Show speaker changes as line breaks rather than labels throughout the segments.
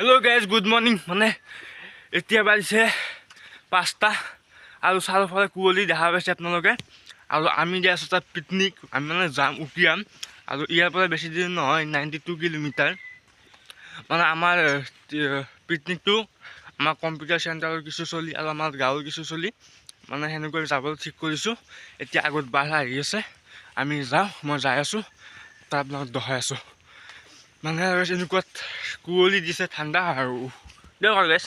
Hello guys, good morning. মানে এতিয়া বাজিছে 5টা আৰু চাৰিওফালে কুঁৱলী দেখা পাইছে আপোনালোকে। আৰু আমি যে আছোঁ তাত পিকনিক, আমি মানে যাম উকিয়াম। আৰু ইয়াৰ পৰা বেছি দূৰ নহয়, 92 কিলোমিটাৰ। মানে আমাৰ পিকনিকটো আমাৰ কম্পিউটাৰ চেণ্টাৰৰ কিছু চলি আৰু আমাৰ গাঁৱৰ কিছু চলি মানে সেনেকৈ যাবলৈ ঠিক কৰিছোঁ। এতিয়া আগত বাধা আহি আছে, আমি যাওঁ, মই যাই আছোঁ, তাৰ আপোনালোকক দেখাই আছোঁ। মানে এনেকুৱাত কুঁৱলী দিছে, ঠাণ্ডা আৰু দিয়ক আৰু গাইছ।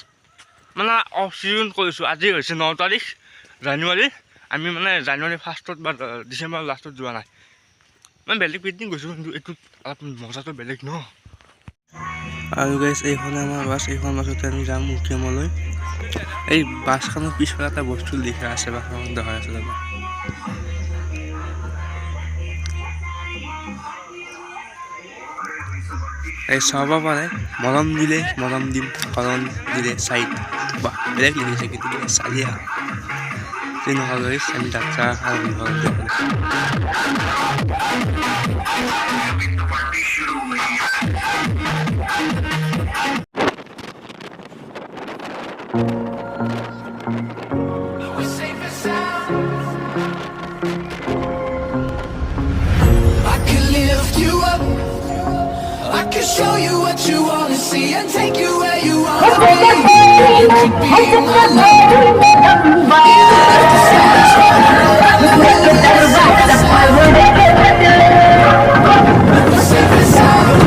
মানে অফ চিজন কৰিছোঁ। আজি হৈছে 9 তাৰিখ জানুৱাৰী। আমি মানে জানুৱাৰী 1st বা ডিচেম্বৰ লাষ্টত যোৱা নাই। মানে বেলেগ পিকনিক গৈছোঁ, কিন্তু এইটোত অলপ মজাটো বেলেগ ন। আৰু গাইছ এইখন আমাৰ বাছ, এইখন বাছতে আমি যাম উকিয়ামলৈ। এই বাছখনৰ পিছফালে এটা বস্তু লিখা আছে, বাছখনত দেখাই আছে দাদা। এই চাব পাৰে, মৰম দিলে মৰম দিম, হৰণ দিলে চাইড। বাহ, বেলেগ লিখিছে কিন্তু চালিয়া তেনেকুৱা গাইছ। আমি যাত্ৰা আৰম্ভ কৰোঁ।
I can show you what you wanna see and take you where you wanna be. You could be my love. Even if the stars fall and the world is safe and sound. We're safe and sound.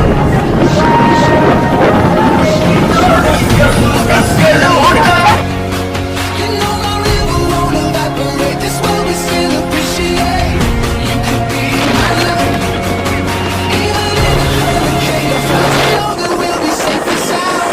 You know my river won't evaporate. This world we still appreciate. You could be my love. Even in a hurricane of floods, I know that we'll be safe and sound.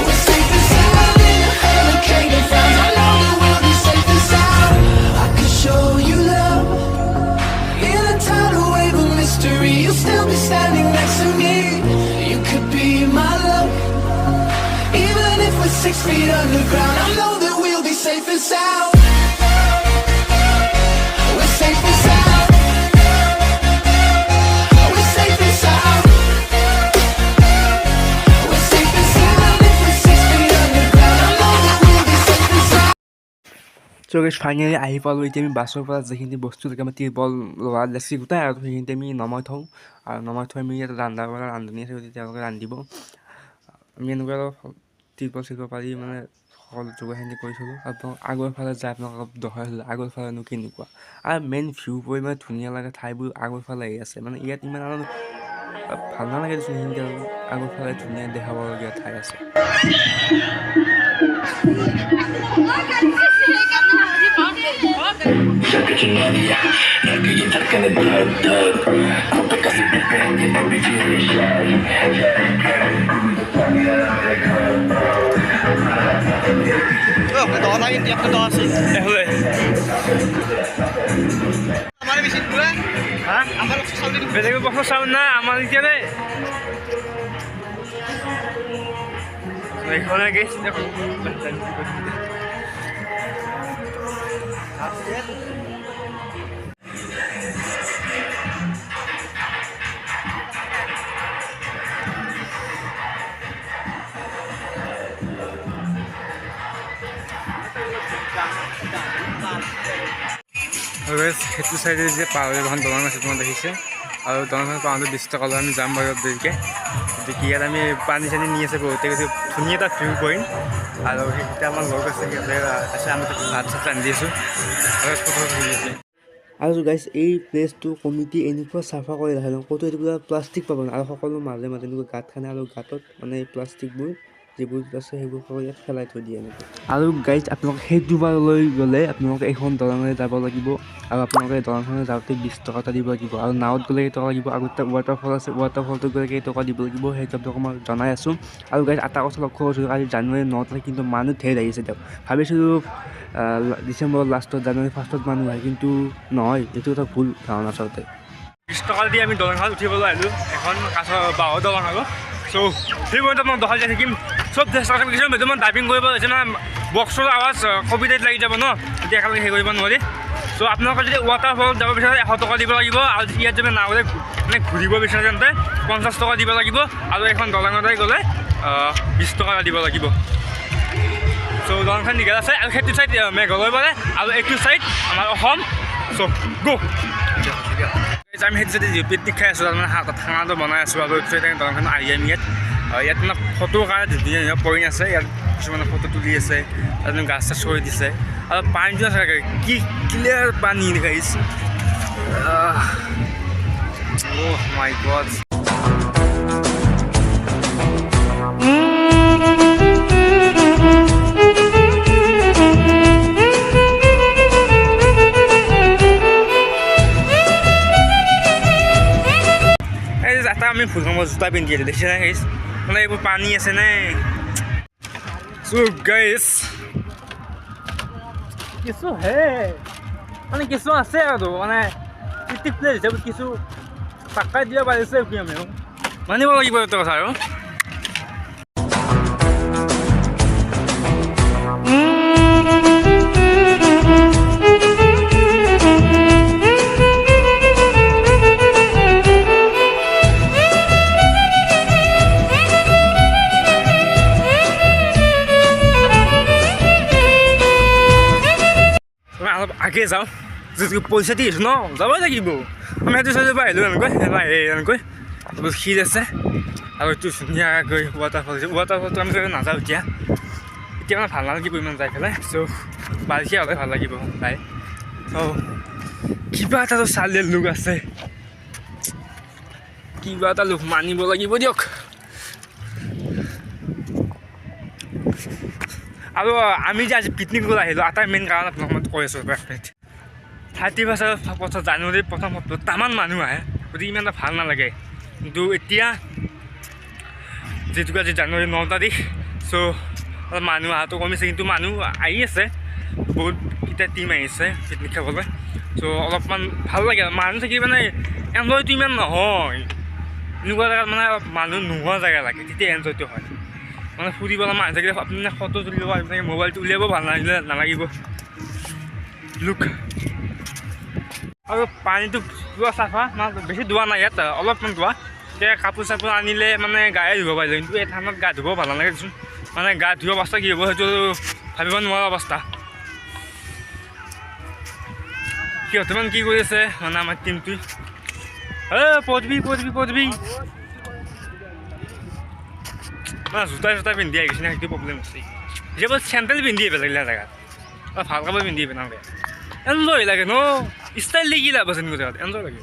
We're safe and sound in a hurricane of frowns. I know that we'll be safe and sound. I could show you love in a tidal wave of mystery. You'll still be standing next to me. You could be my love, even if we're 6 feet underground. I know that we'll be safe and sound. We're safe and sound. We're safe and sound. We're safe and sound if we're 6 feet underground. I know that we'll be safe and sound.
চ' গাইছ finally আহি পালোঁ। এতিয়া আমি বাছৰ পৰা যিখিনি বস্তু থাকে, আমাৰ টিৰপল লোৱা লেচি গোটাই আৰু সেইখিনিতে আমি নমাই থওঁ। আৰু নমাই থৈ আমি ইয়াত ৰান্ধনি আছে, তেওঁলোকে ৰান্ধিব। আমি এনেকুৱা টিৰপল চিৰপল পাৰি মানে সকলো যোগাৰখিনি কৰি থলোঁ। আপোনালোক আগৰ ফালে যায়, আপোনালোকক দেখাই থলোঁ আগৰ ফালেনো কেনেকুৱা। আৰু মেইন ভিউ পৰি মানে ধুনীয়া লাগে, ঠাইবোৰ আগৰ ফালে আহি আছে। মানে ইয়াত ইমান আৰু ভাল নালাগে দেচোন, সেইখিনিতে আৰু আগৰ ফালে ধুনীয়া দেখাবলগীয়া ঠাই আছে। বেলেগৰ বস্তু চাউল নাই আমাৰ এতিয়া দেই। এইখনে গেছ সেইটো চাইডে যে পাহাৰীয়া এখন দলং আছে, তোমাক দেখিছে। আৰু দলংখন পাওঁতে 20 টকা লয়। আমি যাম বাৰু দেৰিকৈ। গতিকে ইয়াত আমি পানী চানী নি আছে বহুতে, গৈছে ধুনীয়া এটা ভিউ পইণ্ট। আৰু সেইকেইটা আমাৰ লগ আছে, সিহঁতে আছে, আমি ভাত চাত ৰান্ধি আছোঁ আৰু ফটো তুলি আছে। আৰু গাইছ এই প্লেচটো কমিটি এনেকুৱা চাফা কৰি ৰাখে, ক'তো এইটো প্লাষ্টিক পাব নাই। আৰু সকলো মাজে মাজে এনেকুৱা গাঁত খানে, আৰু গাঁতত মানে এই প্লাষ্টিকবোৰ
যিবোৰ আছে সেইবোৰ সকলো ইয়াত পেলাই থৈ দিয়ে এনেকৈ। আৰু গাইজ আপোনালোকে সেইটো বাৰলৈ গ'লে আপোনালোকে এইখন দলঙলৈ যাব লাগিব আৰু আপোনালোকে দলংখনত যাওঁতে 20 টকা এটা দিব লাগিব আৰু নাৱত গ'লে কেইটকা লাগিব আৰু এটা ৱাটাৰফল আছে ৱাটাৰফলটোত গ'লে কেইটকা দিব লাগিব সেইটো আপোনালোকক মই জনাই আছোঁ। আৰু গাইজ এটা কথা লক্ষ্য কৰিছোঁ আজি জানুৱাৰী 9 তাৰিখ কিন্তু মানুহ ঢেৰ আহিছে তেওঁক ভাবিছিলোঁ ডিচেম্বৰৰ লাষ্টত জানুৱাৰী 1st মানুহ আহে কিন্তু নহয় এইটো এটা ভুল ধাৰণা আচলতে।
20 টকা দি আমি দলংখনত উঠিবলৈ আহিলোঁ এখন কাঠৰ বাঁহৰ দলং আৰু চ' সেই সময়ত আপোনাক দেখাই যাই থাকিম চব চেষ্টা কৰি কিছুমান ভিডিঅ' মই ডাইভিং কৰিব হৈছে মানে বক্সৰ আৱাজ কপিৰাইট লাগি যাব ন তেতিয়া একেলগে হেৰি কৰিব নোৱাৰি। চ' আপোনালোকে যদি ৱাটাৰফলত যাব বিচাৰে 100 টকা দিব লাগিব আৰু ইয়াত যদি নাৱলৈ মানে ঘূৰিব বিচাৰে তেন্তে 50 টকা দিব লাগিব আৰু এখন দলঙলৈ গ'লে 20 টকা দিব লাগিব। চ' দলংখন দীঘল আছে আৰু সেইটো চাইড মেঘালয় পৰে আৰু এইটো চাইড আমাৰ অসম। চ' গ' আমি সেইটো চাইডে পিকনিক খাই আছোঁ তাৰমানে খানাটো বনাই আছোঁ আৰু এইটো চাইডে দলংখন আহি আমি ইয়াত মানে ফটোৰ কাৰণে ধুনীয়া ধুনীয়া পইণ্ট আছে ইয়াত কিছুমানে ফটো তুলি আছে তাত গাছ চাছ কৰি দিছে আৰু পানীটো আছে কি ক্লিয়াৰ পানী দেখাইছে। অ' মাই গড এটা আমি ভুল কামত জোতা পিন্ধি আহিলোঁ দেখিছে নাই গাইছ মানে এইবোৰ পানী আছে নে। চ' গাইছ কিছু হে মানে কিছু আছে আৰু মানে পিকনিক প্লেচ হিচাপত কিছু পাক্কাই দিব পাৰিছে কি আমি মানিব লাগিব এইটো কথা আৰু। অলপ আগে যাওঁ যিটো পইচা দি আছোঁ ন যাবই লাগিব আমি সেইটো চাইডৰ পৰা আহিলোঁ এনেকৈ বহুত শিল আছে আৰু এইটো ধুনীয়াকৈ ৱাটাৰফল আছে ৱাটাৰফলটো আমি নাযাওঁ এতিয়া মানে ভাল নালাগিব ইমান যাই পেলাই চ' বাৰিষা হ'লে ভাল লাগিব তাই চ' কিবা এটাতো চালিয়ে লোক আছে কিবা এটা লোক মানিব লাগিব দিয়ক। আৰু আমি যে আজি পিকনিক কৰি আহিলোঁ এটা মেইন কাৰণ আপোনাক মই কৈ আছোঁ 31 জানুৱাৰীৰ প্ৰথম সপ্তাহত তামান মানুহ আহে গতিকে ইমান এটা ভাল নালাগে কিন্তু এতিয়া যিহেতুকে আজি জানুৱাৰী 9 তাৰিখ চ' অলপ মানুহ অহাটো কমিছে কিন্তু মানুহ আহি আছে বহুত কেইটা টিম আহিছে পিকনিক খাবলৈ চ' অলপমান ভাল লাগে মানুহ থাকি মানে এনজয়টো ইমান নহয় এনেকুৱা জেগাত মানে মানুহ নোহোৱা জেগা লাগে তেতিয়া এনজয়টো হয় মানে ফুৰিবলৈ মানুহ থাকিলে আপুনি ফটো তুলিব আপোনাক মোবাইলটো উলিয়াব ভাল নালাগিব লুক আৰু পানীটো পুৰা চাফা মানে বেছি ধোৱা নাই ইয়াত অলপমান ধোৱা এতিয়া কাপোৰ চাপোৰ আনিলে মানে গায়ে ধুব পাৰিলে কিন্তু এই ঠাণ্ডাত গা ধুব ভাল নালাগে দেচোন মানে গা ধুৱা অৱস্থা কি হ'ব সেইটো ভাবিব নোৱাৰা অৱস্থা। সিহঁতে মানে কি কৰি আছে মানে আমাৰ টিমটোৱে পদবী মানে জোতা পিন্ধি আহি গৈছে না সেইটো প্ৰব্লেম হৈছে হিচাপত চেণ্ডেল পিন্ধি বেলেগ জেগাত ভাল কাপোৰ পিন্ধি নালাগে এনজয় লাগে ন ষ্টাইল দেখি লাভ আছে এনেকুৱা জেগাত এনজয় লাগে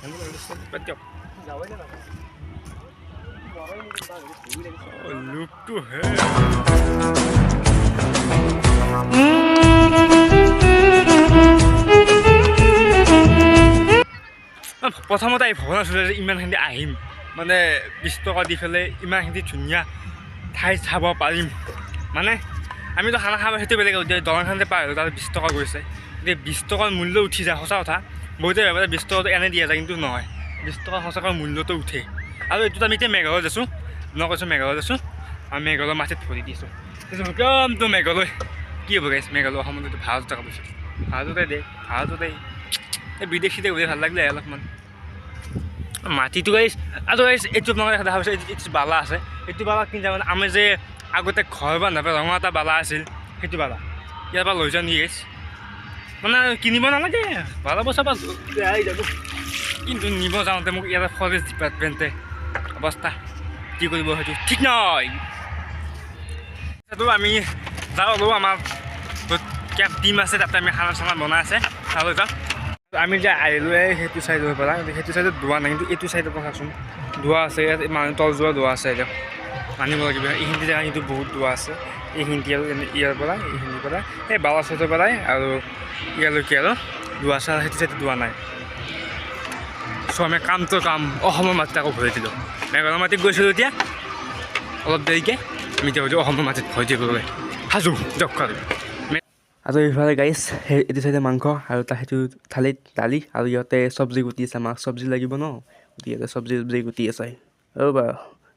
দিয়ক লুকটো হে প্ৰথমতে আহি ভবা নাছিলোঁ যে ইমানখিনি আহিম মানে 20 টকা দি পেলাই ইমানখিনি ধুনীয়া ঠাই চাব পাৰিম মানে আমিতো খানা খাব সেইটো বেলেগ দলংখনতে পাৰ হ'লোঁ তাত 20 টকা গৈছে এতিয়া 20 টকাৰ মূল্য উঠি যায় সঁচা কথা বহুতে ভাবে 20 টকাটো এনে দিয়া যায় কিন্তু নহয় 20 টকা সঁচাকৈ মূল্যটো উঠে আৰু এইটোত আমি এতিয়া মেঘালয়ত আছোঁ মই কৈছোঁ মেঘালয়ত আছোঁ আমি মেঘালয় মাটিত ভৰি দিছোঁ একদমতো মেঘালয় কি হ'ব গাইছ মেঘালয় অসমত ভাৰত টকা পইচা ভাৰততে এই বিদেশীতে গ'লে ভাল লাগিলে অলপমান মাটিটো গাইছ আৰু গাইছ এইটো আপোনালোকে দেখা পাইছে এইটো বালা আছে এইটো বালা কিনি মানে আমি যে আগতে ঘৰ বান্ধা ৰঙা এটা বালা আছিল সেইটো বালা ইয়াৰ পৰা লৈ যাওঁ নেকি গাইছ মানে কিনিব নালাগে বালা পইচা পাছ যাব কিন্তু নিব যাওঁতে মোক ইয়াতে ফৰেষ্ট ডিপাৰ্টমেণ্টে অৱস্থা কি কৰিব সেইটো ঠিক নহয় সেইটো আমি যাওঁ অলপ আমাৰ কেব টিম আছে তাতে আমি খানা চানা বনাই আছে তালৈ যাওঁ আমি যে আহিলোঁ সেইটো চাইডৰ পৰা সেইটো চাইডত ধোৱা নাই কিন্তু এইটো চাইডৰ পৰা চাচোন ধোৱা আছে ইয়াত মানুহ তল যোৱা ধোৱা আছে এতিয়া
মানিব লাগিব এইখিনি জেগা কিন্তু বহুত দূৰ আছে এইখিনি আৰু ইয়াৰ পৰা এইখিনিৰ পৰা এই বালাচৰৰ পৰাই আৰু ইয়ালৈকে আৰু দূৰ আছে সেইটো চাইডে দূৰ নাই চ' আমি কামটো কাম অসমৰ মাটিত আকৌ ভৰাই দিলোঁ মেঘালয়ৰ মাটিত গৈছিলোঁ এতিয়া অলপ দেৰিকৈ আমি এতিয়া কৈছোঁ অসমৰ মাটিত ভৰাই দিবলৈ সাজু দিয়ক আৰু এইফালে গাইছ এইটো চাইডে মাংস আৰু তাৰ সেইটো থালিত দালি আৰু ইয়াতে চব্জি গুটি আছে আমাক চব্জি লাগিব ন ইয়াতে চব্জি গুটি আছে ৰ'বা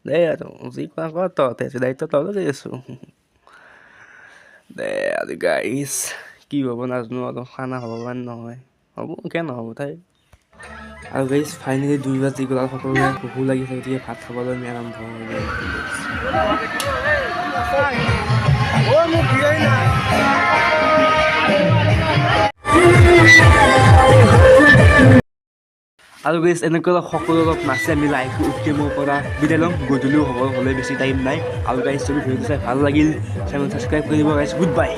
দে আৰু যি কোৱা ক তহঁতে দায়িত্ব তহঁতে দি আছোঁ দে আৰু গাইছ কি হ'ব নাজানো আৰু খানা হ'ব মানে নহয় হ'ব কিয় নহ'ব তাই আৰু গাইছ ফাইনেলি 2 বাজি গ'ল আৰু সকলোৰে ভোকো লাগিছে গতিকে ভাত খাবলৈ আমি আৰম্ভ কৰিলোঁ আৰু গাইছ এনেকৈ সকলো অলপ নাচি আমি লাইফটো উঠিমৰ পৰা বিদায় ল'ম গধূলিও হ'ব হ'লে বেছি টাইম নাই আৰু গাইছ যদি ভিডিঅ'টো চাই ভাল লাগিল চেনেল ছাবস্ক্ৰাইব কৰিব গাইছ গুড বাই